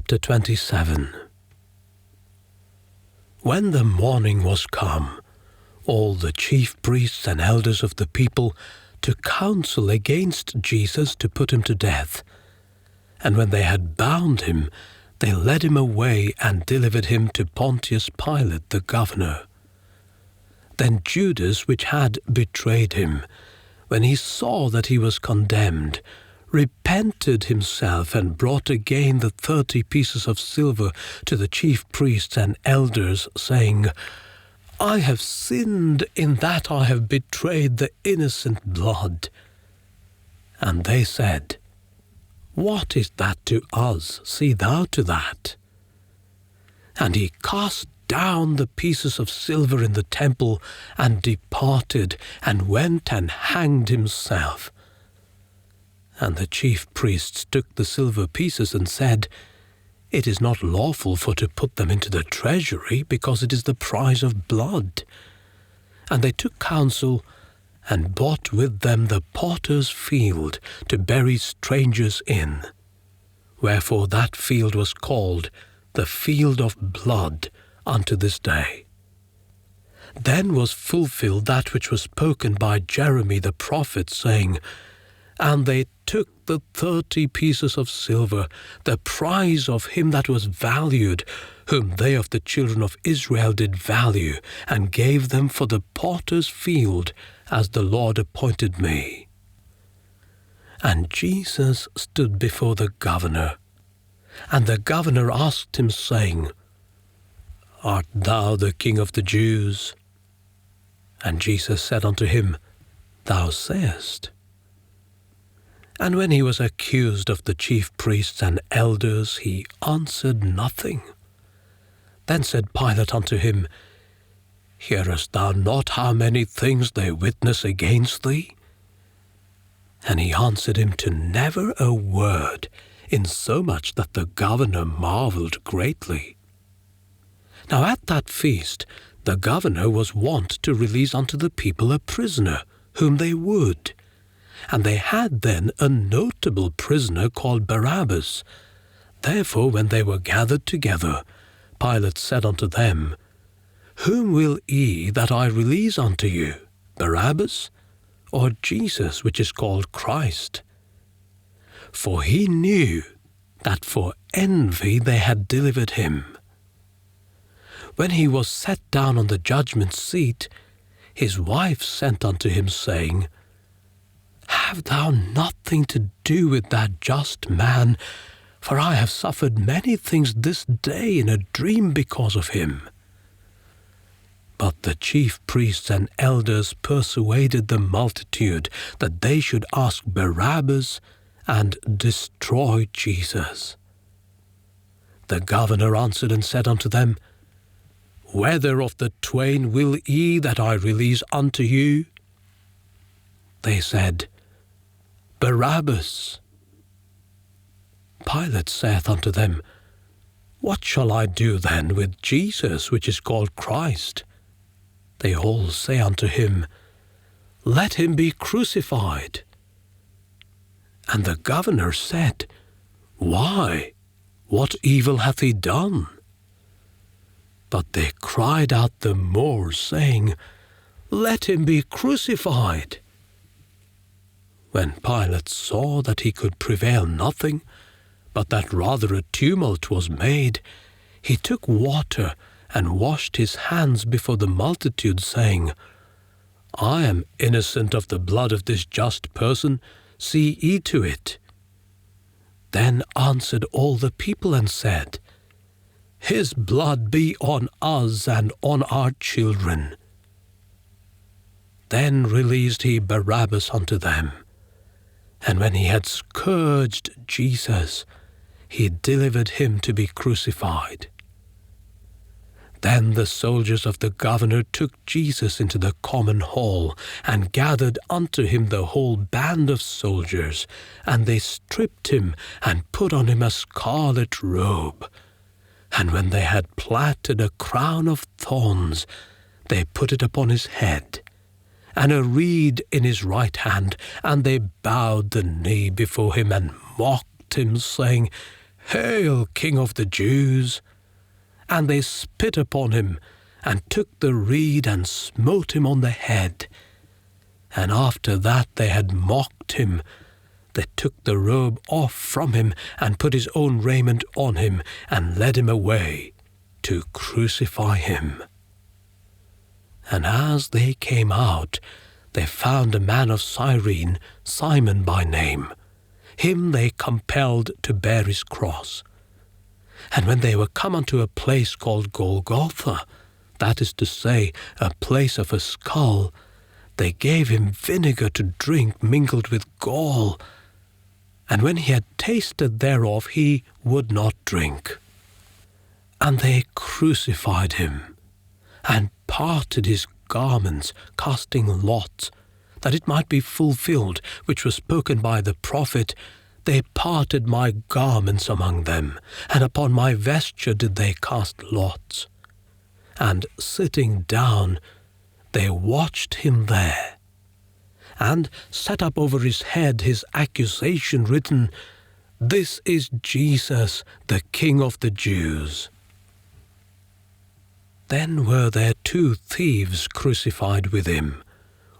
Chapter 27. When the morning was come, all the chief priests and elders of the people took counsel against Jesus to put him to death. And when they had bound him, they led him away and delivered him to Pontius Pilate the governor. Then Judas, which had betrayed him, when he saw that he was condemned, repented himself and brought again the 30 pieces of silver to the chief priests and elders, saying, I have sinned in that I have betrayed the innocent blood. And they said, What is that to us? See thou to that. And he cast down the pieces of silver in the temple and departed and went and hanged himself. And the chief priests took the silver pieces and said, It is not lawful for to put them into the treasury, because it is the price of blood. And they took counsel and bought with them the potter's field to bury strangers in. Wherefore that field was called the field of blood unto this day. Then was fulfilled that which was spoken by Jeremy the prophet, saying, And they took the 30 pieces of silver, the price of him that was valued, whom they of the children of Israel did value, and gave them for the potter's field, as the Lord appointed me. And Jesus stood before the governor. And the governor asked him, saying, Art thou the King of the Jews? And Jesus said unto him, Thou sayest. And when he was accused of the chief priests and elders, he answered nothing. Then said Pilate unto him, Hearest thou not how many things they witness against thee? And he answered him to never a word, insomuch that the governor marveled greatly. Now at that feast the governor was wont to release unto the people a prisoner, whom they would. And they had then a notable prisoner called Barabbas. Therefore when they were gathered together, Pilate said unto them, Whom will ye that I release unto you, Barabbas, or Jesus, which is called Christ? For he knew that for envy they had delivered him. When he was set down on the judgment seat, his wife sent unto him, saying, Have thou nothing to do with that just man, for I have suffered many things this day in a dream because of him. But the chief priests and elders persuaded the multitude that they should ask Barabbas and destroy Jesus. The governor answered and said unto them, Whether of the twain will ye that I release unto you? They said, Barabbas. Pilate saith unto them, What shall I do then with Jesus, which is called Christ? They all say unto him, Let him be crucified. And the governor said, Why? What evil hath he done? But they cried out the more, saying, Let him be crucified. When Pilate saw that he could prevail nothing, but that rather a tumult was made, he took water and washed his hands before the multitude, saying, I am innocent of the blood of this just person, see ye to it. Then answered all the people and said, His blood be on us and on our children. Then released he Barabbas unto them. And when he had scourged Jesus, he delivered him to be crucified. Then the soldiers of the governor took Jesus into the common hall, and gathered unto him the whole band of soldiers, and they stripped him, and put on him a scarlet robe. And when they had platted a crown of thorns, they put it upon his head, and a reed in his right hand, and they bowed the knee before him, and mocked him, saying, Hail, King of the Jews! And they spit upon him, and took the reed and smote him on the head. And after that they had mocked him, they took the robe off from him, and put his own raiment on him, and led him away to crucify him. And as they came out, they found a man of Cyrene, Simon by name. Him they compelled to bear his cross. And when they were come unto a place called Golgotha, that is to say, a place of a skull, they gave him vinegar to drink mingled with gall. And when he had tasted thereof, he would not drink. And they crucified him, and parted his garments, casting lots, that it might be fulfilled, which was spoken by the prophet, They parted my garments among them, and upon my vesture did they cast lots. And sitting down, they watched him there, and set up over his head his accusation written, This is Jesus, the King of the Jews. Then were there 2 thieves crucified with him,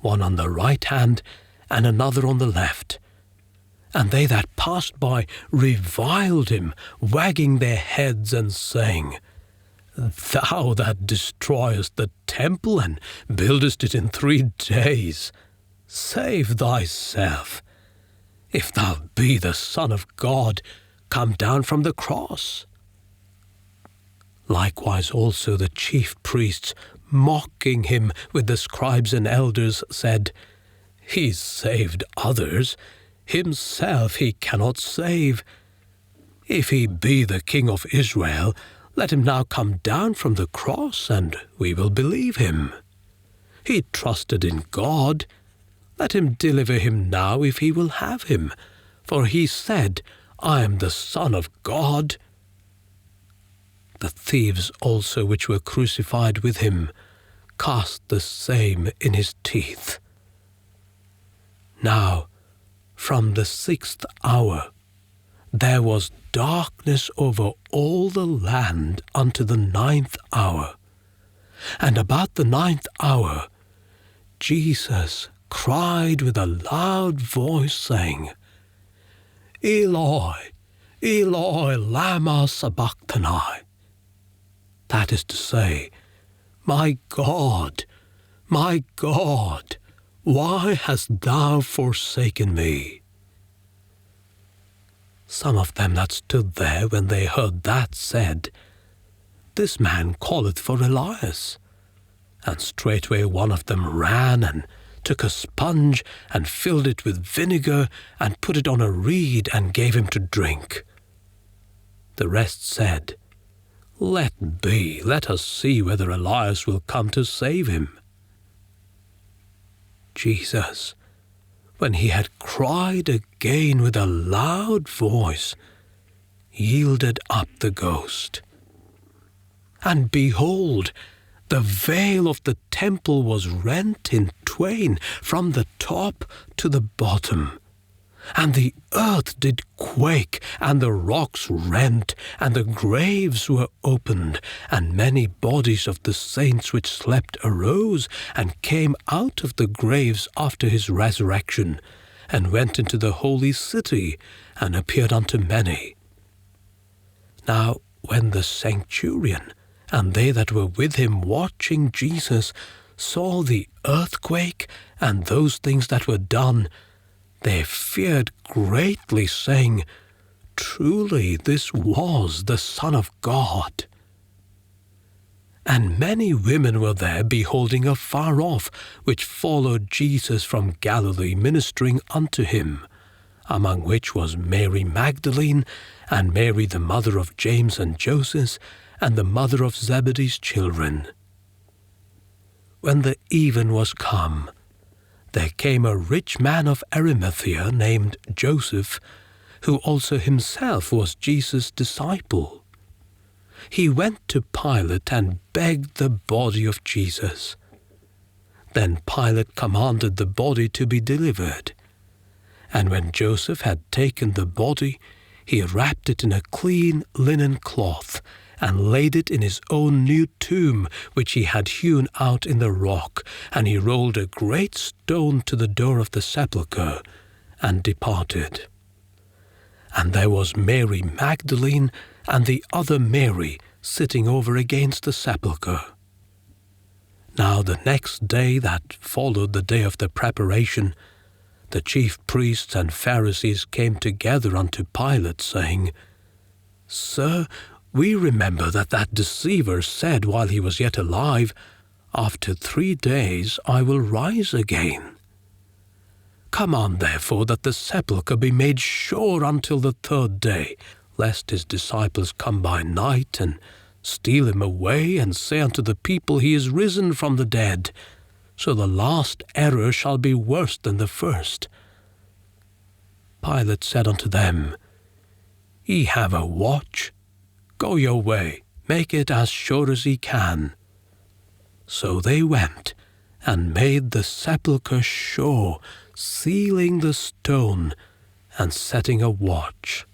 one on the right hand, and another on the left. And they that passed by reviled him, wagging their heads and saying, Thou that destroyest the temple, and buildest it in 3 days, save thyself. If thou be the Son of God, come down from the cross. Likewise also the chief priests, mocking him with the scribes and elders, said, He saved others, himself he cannot save. If he be the King of Israel, let him now come down from the cross, and we will believe him. He trusted in God. Let him deliver him now if he will have him. For he said, I am the Son of God. The thieves also which were crucified with him cast the same in his teeth. Now, from the 6th hour, there was darkness over all the land unto the 9th hour. And about the 9th hour, Jesus cried with a loud voice, saying, Eloi, Eloi, lama sabachthani. That is to say, my God, why hast thou forsaken me? Some of them that stood there when they heard that said, This man calleth for Elias. And straightway one of them ran and took a sponge and filled it with vinegar and put it on a reed and gave him to drink. The rest said, Let be, let us see whether Elias will come to save him. Jesus, when he had cried again with a loud voice, yielded up the ghost. And behold, the veil of the temple was rent in twain from the top to the bottom. And the earth did quake, and the rocks rent, and the graves were opened, and many bodies of the saints which slept arose, and came out of the graves after his resurrection, and went into the holy city, and appeared unto many. Now when the centurion and they that were with him watching Jesus saw the earthquake and those things that were done, they feared greatly, saying, Truly this was the Son of God. And many women were there beholding afar off, which followed Jesus from Galilee, ministering unto him, among which was Mary Magdalene, and Mary the mother of James and Joseph, and the mother of Zebedee's children. When the even was come, there came a rich man of Arimathea named Joseph, who also himself was Jesus' disciple. He went to Pilate and begged the body of Jesus. Then Pilate commanded the body to be delivered. And when Joseph had taken the body, he wrapped it in a clean linen cloth, and laid it in his own new tomb, which he had hewn out in the rock. And he rolled a great stone to the door of the sepulchre, and departed. And there was Mary Magdalene and the other Mary sitting over against the sepulchre. Now the next day that followed the day of the preparation, the chief priests and Pharisees came together unto Pilate, saying, Sir, we remember that deceiver said while he was yet alive, After 3 days I will rise again. Command therefore that the sepulchre be made sure until the 3rd day, lest his disciples come by night, and steal him away, and say unto the people, He is risen from the dead. So the last error shall be worse than the first. Pilate said unto them, Ye have a watch. Go your way, make it as sure as ye can. So they went, and made the sepulchre sure, sealing the stone, and setting a watch.